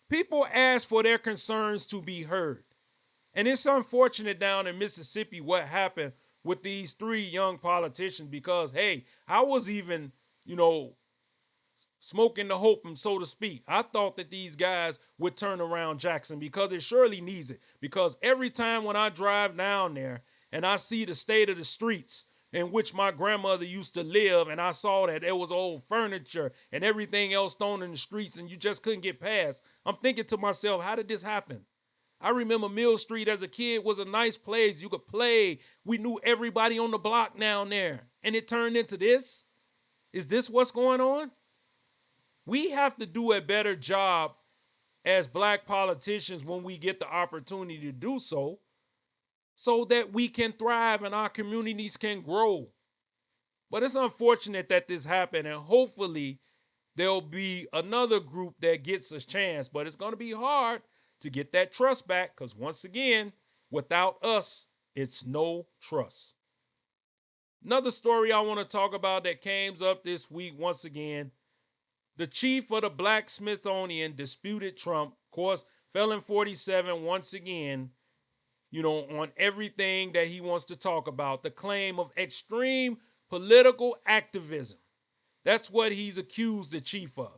People ask for their concerns to be heard. And it's unfortunate down in Mississippi what happened with these three young politicians because, hey, I was even, smoking the hope, so to speak. I thought that these guys would turn around Jackson because it surely needs it. Because every time when I drive down there and I see the state of the streets in which my grandmother used to live, and I saw that there was old furniture and everything else thrown in the streets and you just couldn't get past, I'm thinking to myself, how did this happen? I remember Mill Street as a kid was a nice place. You could play. We knew everybody on the block down there. And it turned into this? Is this what's going on? We have to do a better job as Black politicians when we get the opportunity to do so that we can thrive and our communities can grow. But it's unfortunate that this happened, and hopefully there'll be another group that gets a chance, but it's going to be hard to get that trust back because once again, without us, it's no trust. Another story I want to talk about that came up this week once again, the chief of the Black Smithsonian disputed Trump. Of course, felon 47 once again, on everything that he wants to talk about. The claim of extreme political activism. That's what he's accused the chief of.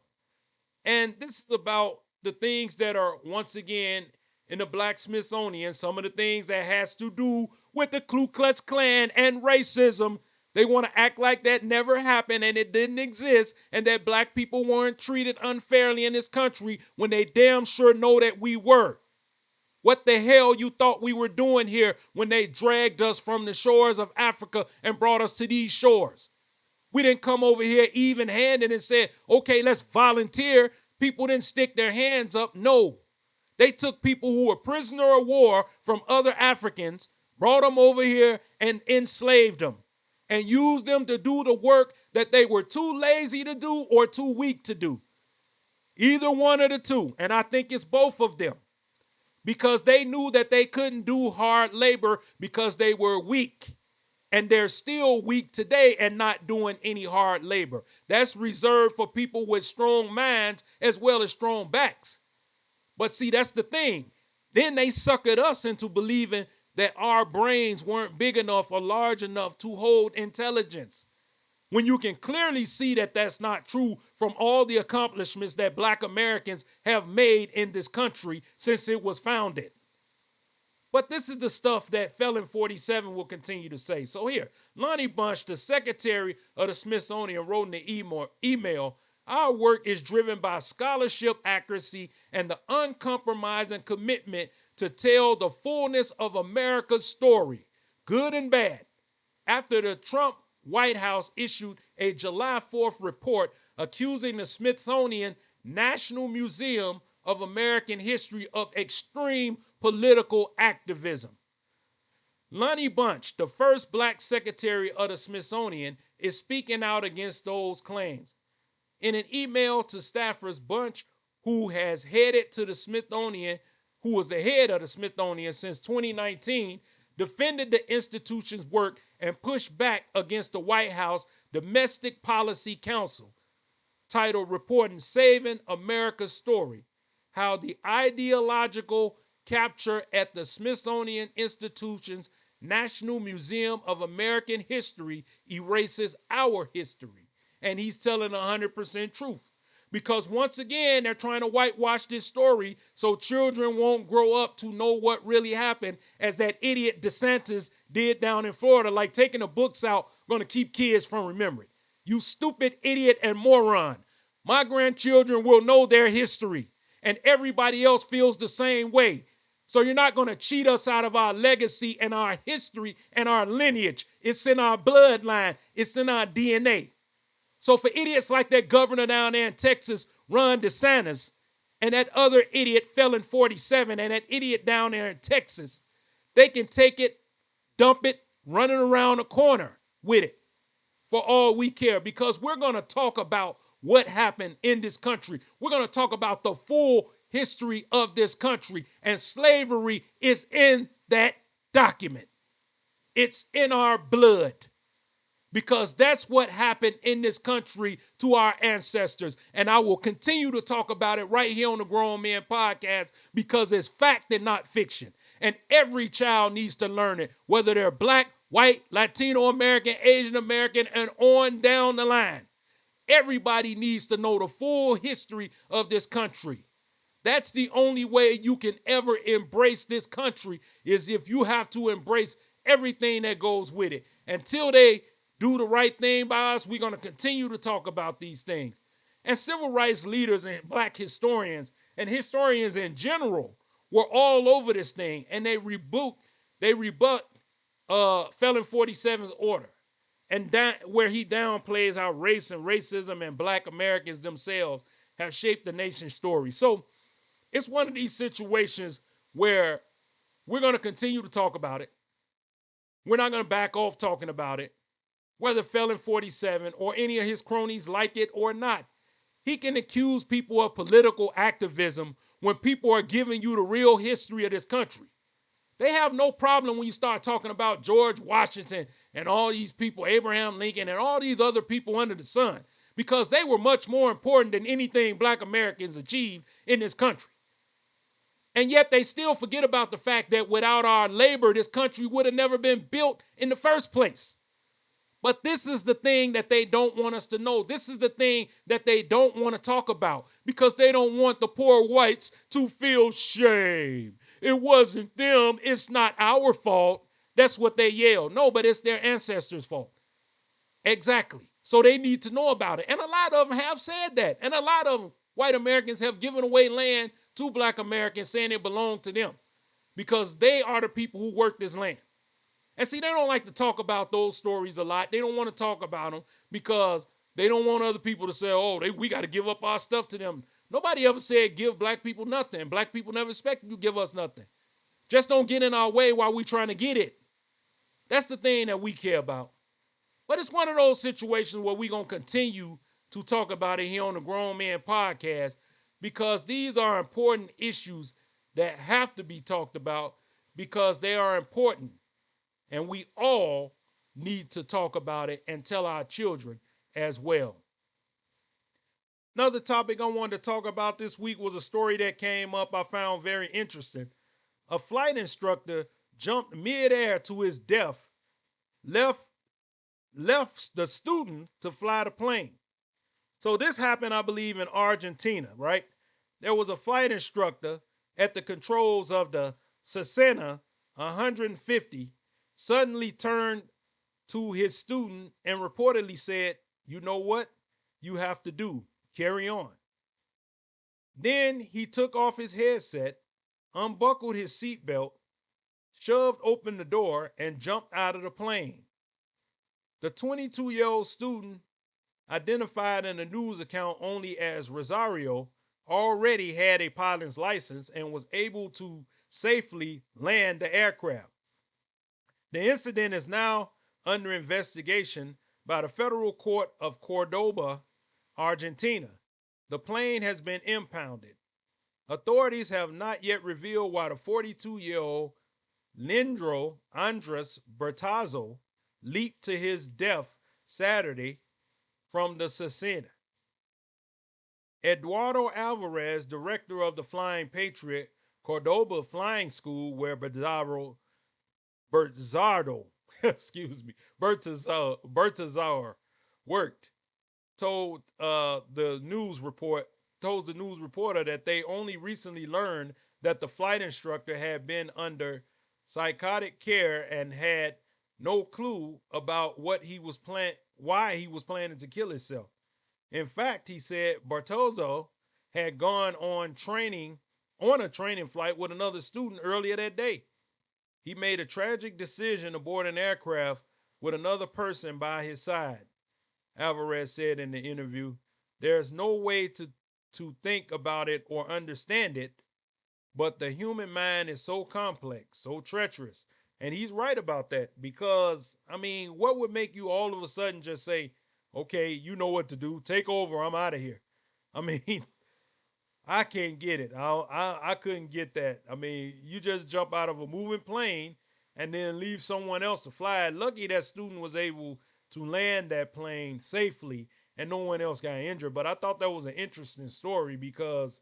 And this is about the things that are, once again, in the Black Smithsonian, some of the things that has to do with the Ku Klux Klan and racism. They want to act like that never happened and it didn't exist and that black people weren't treated unfairly in this country when they damn sure know that we were. What the hell you thought we were doing here when they dragged us from the shores of Africa and brought us to these shores? We didn't come over here even-handed and said, okay, let's volunteer. People didn't stick their hands up. No. They took people who were prisoner of war from other Africans, brought them over here and enslaved them and used them to do the work that they were too lazy to do or too weak to do. Either one of the two. And I think it's both of them. Because they knew that they couldn't do hard labor because they were weak. And they're still weak today and not doing any hard labor. That's reserved for people with strong minds as well as strong backs. But see, that's the thing. Then they suckered us into believing that our brains weren't big enough or large enough to hold intelligence. When you can clearly see that that's not true from all the accomplishments that black Americans have made in this country since it was founded. But this is the stuff that Felon 47 will continue to say. So here, Lonnie Bunch, the secretary of the Smithsonian, wrote in the email, our work is driven by scholarship accuracy and the uncompromising commitment to tell the fullness of America's story, good and bad. After the Trump White House issued a July 4th report accusing the Smithsonian National Museum of American History of extreme political activism. Lonnie Bunch, the first black secretary of the Smithsonian, is speaking out against those claims. In an email to staffers, Bunch, who has headed to the Smithsonian, who was the head of the Smithsonian since 2019, defended the institution's work and pushed back against the White House Domestic Policy Council, titled Reporting Saving America's Story, how the ideological capture at the Smithsonian Institution's National Museum of American History erases our history. And he's telling 100% truth. Because once again, they're trying to whitewash this story so children won't grow up to know what really happened, as that idiot DeSantis did down in Florida, like taking the books out, going to keep kids from remembering. You stupid idiot and moron. My grandchildren will know their history, and everybody else feels the same way. So you're not going to cheat us out of our legacy and our history and our lineage. It's in our bloodline. It's in our DNA. So for idiots like that governor down there in Texas, Ron DeSantis, and that other idiot, Felon 47, and that idiot down there in Texas, they can take it, dump it, run it around the corner with it for all we care, because we're going to talk about what happened in this country. We're going to talk about the full history of this country, and slavery is in that document. It's in our blood. Because that's what happened in this country to our ancestors. And I will continue to talk about it right here on the Grown Men Podcast, because it's fact and not fiction. And every child needs to learn it, whether they're black, white, Latino American, Asian American, and on down the line. Everybody needs to know the full history of this country. That's the only way you can ever embrace this country, is if you have to embrace everything that goes with it. Until they do the right thing by us, we're going to continue to talk about these things. And civil rights leaders and black historians and historians in general were all over this thing, and they rebut Felon 47's order, and where he downplays how race and racism and black Americans themselves have shaped the nation's story. So it's one of these situations where we're going to continue to talk about it. We're not going to back off talking about it. Whether Felon 47 or any of his cronies like it or not, he can accuse people of political activism when people are giving you the real history of this country. They have no problem when you start talking about George Washington and all these people, Abraham Lincoln and all these other people under the sun, because they were much more important than anything black Americans achieved in this country. And yet they still forget about the fact that without our labor, this country would have never been built in the first place. But this is the thing that they don't want us to know. This is the thing that they don't want to talk about because they don't want the poor whites to feel shame. It wasn't them. It's not our fault. That's what they yell. No, but it's their ancestors' fault. Exactly. So they need to know about it. And a lot of them have said that. And a lot of white Americans have given away land to black Americans saying it belonged to them because they are the people who work this land. And see, they don't like to talk about those stories a lot. They don't want to talk about them because they don't want other people to say, oh, we got to give up our stuff to them. Nobody ever said give black people nothing. Black people never expected you to give us nothing. Just don't get in our way while we're trying to get it. That's the thing that we care about. But it's one of those situations where we're going to continue to talk about it here on the Grown Man Podcast because these are important issues that have to be talked about because they are important. And we all need to talk about it and tell our children as well. Another topic I wanted to talk about this week was a story that came up I found very interesting. A flight instructor jumped midair to his death, left the student to fly the plane. So this happened, I believe, in Argentina, right? There was a flight instructor at the controls of the Cessna 150 suddenly turned to his student and reportedly said, you know what you have to do? Carry on. Then he took off his headset, unbuckled his seatbelt, shoved open the door, and jumped out of the plane. The 22-year-old student, identified in a news account only as Rosario, already had a pilot's license and was able to safely land the aircraft. The incident is now under investigation by the federal court of Cordoba, Argentina. The plane has been impounded. Authorities have not yet revealed why the 42-year-old Lindro Andres Bertazzo leaped to his death Saturday from the Cessna. Eduardo Alvarez, director of the Flying Patriot Cordoba Flying School, where Bertazzo, Bertazar worked, told the news reporter that they only recently learned that the flight instructor had been under psychotic care and had no clue about why he was planning to kill himself. In fact, he said Bertazzo had gone on a training flight with another student earlier that day. He made a tragic decision to board an aircraft with another person by his side. Alvarez said in the interview, there's no way to think about it or understand it, but the human mind is so complex, so treacherous. And he's right about that because, I mean, what would make you all of a sudden just say, okay, you know what to do, take over, I'm out of here? I mean, I can't get it. I couldn't get that. I mean, you just jump out of a moving plane and then leave someone else to fly it. Lucky that student was able to land that plane safely and no one else got injured. But I thought that was an interesting story because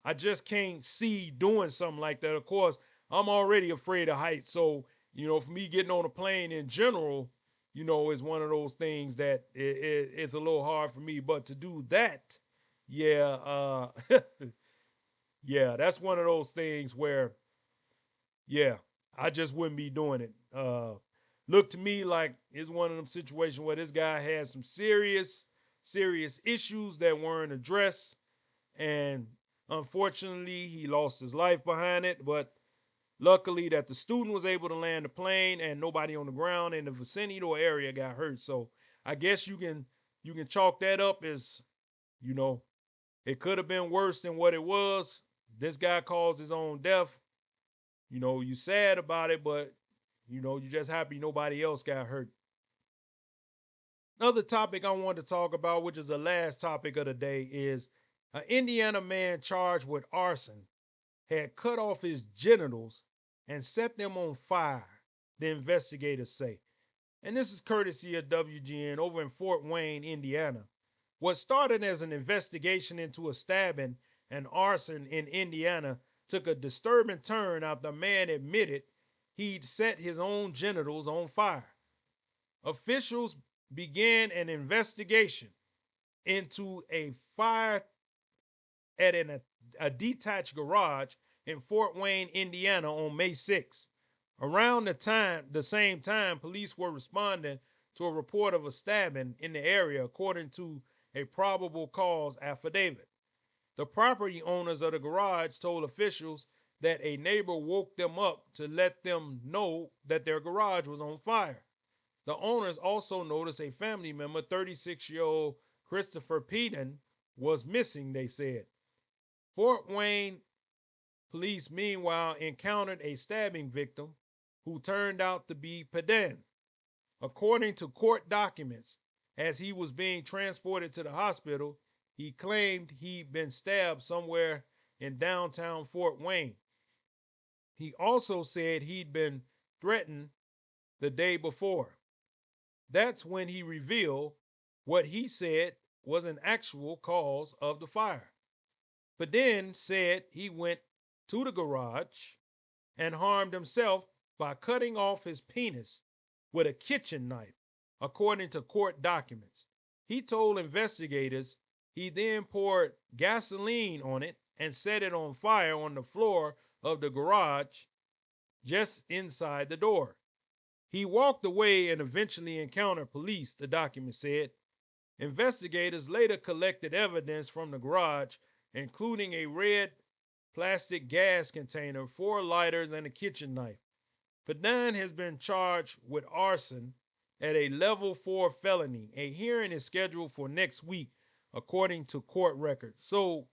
I just can't see doing something like that. Of course, I'm already afraid of heights. So, for me getting on a plane in general, is one of those things that it's a little hard for me. But to do that, yeah, yeah, that's one of those things where, yeah, I just wouldn't be doing it. Look to me like it's one of them situations where this guy had some serious issues that weren't addressed. And unfortunately, he lost his life behind it. But luckily that the student was able to land the plane and nobody on the ground in the vicinity or area got hurt. So I guess you can chalk that up as, it could have been worse than what it was. This guy caused his own death. You sad about it, but, you just happy nobody else got hurt. Another topic I want to talk about, which is the last topic of the day, is an Indiana man charged with arson had cut off his genitals and set them on fire, the investigators say. And this is courtesy of WGN over in Fort Wayne, Indiana. What started as an investigation into a stabbing and arson in Indiana took a disturbing turn after a man admitted he'd set his own genitals on fire. Officials began an investigation into a fire at a detached garage in Fort Wayne, Indiana on May 6th. Around the same time, police were responding to a report of a stabbing in the area, according to a probable cause affidavit. The property owners of the garage told officials that a neighbor woke them up to let them know that their garage was on fire. The owners also noticed a family member, 36-year-old Christopher Peden, was missing, they said. Fort Wayne police, meanwhile, encountered a stabbing victim who turned out to be Peden. According to court documents, as he was being transported to the hospital, he claimed he'd been stabbed somewhere in downtown Fort Wayne. He also said he'd been threatened the day before. That's when he revealed what he said was an actual cause of the fire. Peden said he went to the garage and harmed himself by cutting off his penis with a kitchen knife, according to court documents. He told investigators he then poured gasoline on it and set it on fire on the floor of the garage just inside the door. He walked away and eventually encountered police, the document said. Investigators later collected evidence from the garage, including a red plastic gas container, 4 lighters, and a kitchen knife. Peden has been charged with arson at a level 4 felony. A hearing is scheduled for next week, according to court records. So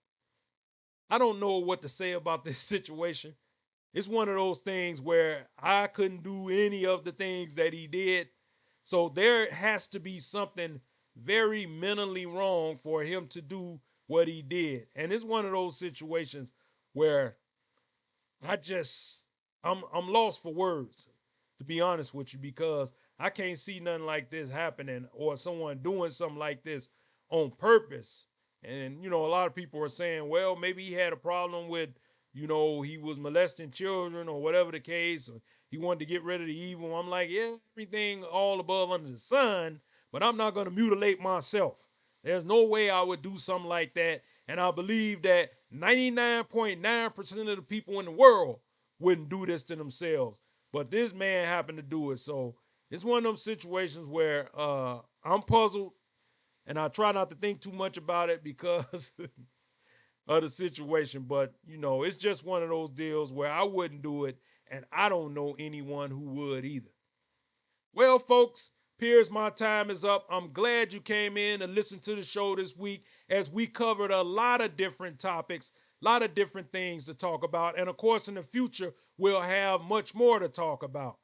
I don't know what to say about this situation. It's one of those things where I couldn't do any of the things that he did. So there has to be something very mentally wrong for him to do what he did. And it's one of those situations where I'm lost for words, to be honest with you, because I can't see nothing like this happening or someone doing something like this on purpose. And, a lot of people are saying, well, maybe he had a problem with, he was molesting children or whatever the case, or he wanted to get rid of the evil. I'm like, yeah, everything all above under the sun, but I'm not going to mutilate myself. There's no way I would do something like that. And I believe that 99.9% of the people in the world wouldn't do this to themselves. But this man happened to do it. So it's one of those situations where I'm puzzled, and I try not to think too much about it because of the situation. But, it's just one of those deals where I wouldn't do it, and I don't know anyone who would either. Well, folks, Piers, my time is up. I'm glad you came in and listened to the show this week as we covered a lot of different topics, a lot of different things to talk about. And, of course, in the future, we'll have much more to talk about.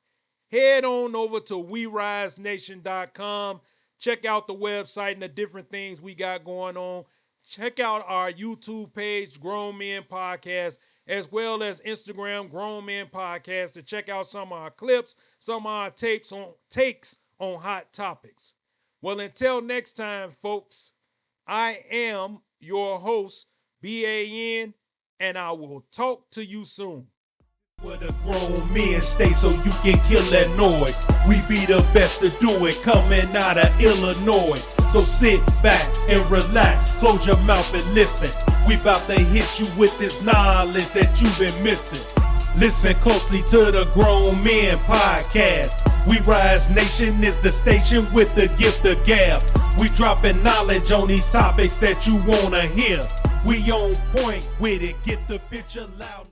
Head on over to WeRiseNation.com. Check out the website and the different things we got going on. Check out our YouTube page, Grown Men Podcast, as well as Instagram, Grown Men Podcast, to check out some of our clips, some of our takes on hot topics. Well, until next time, folks, I am your host, BAN, and I will talk to you soon. Where the grown men stay so you can kill that noise. We be the best to do it, coming out of Illinois. So sit back and relax, close your mouth and listen. We bout to hit you with this knowledge that you've been missing. Listen closely to the Grown Men Podcast. We Rise Nation is the station with the gift of gab. We dropping knowledge on these topics that you wanna hear. We on point with it, get the picture loud.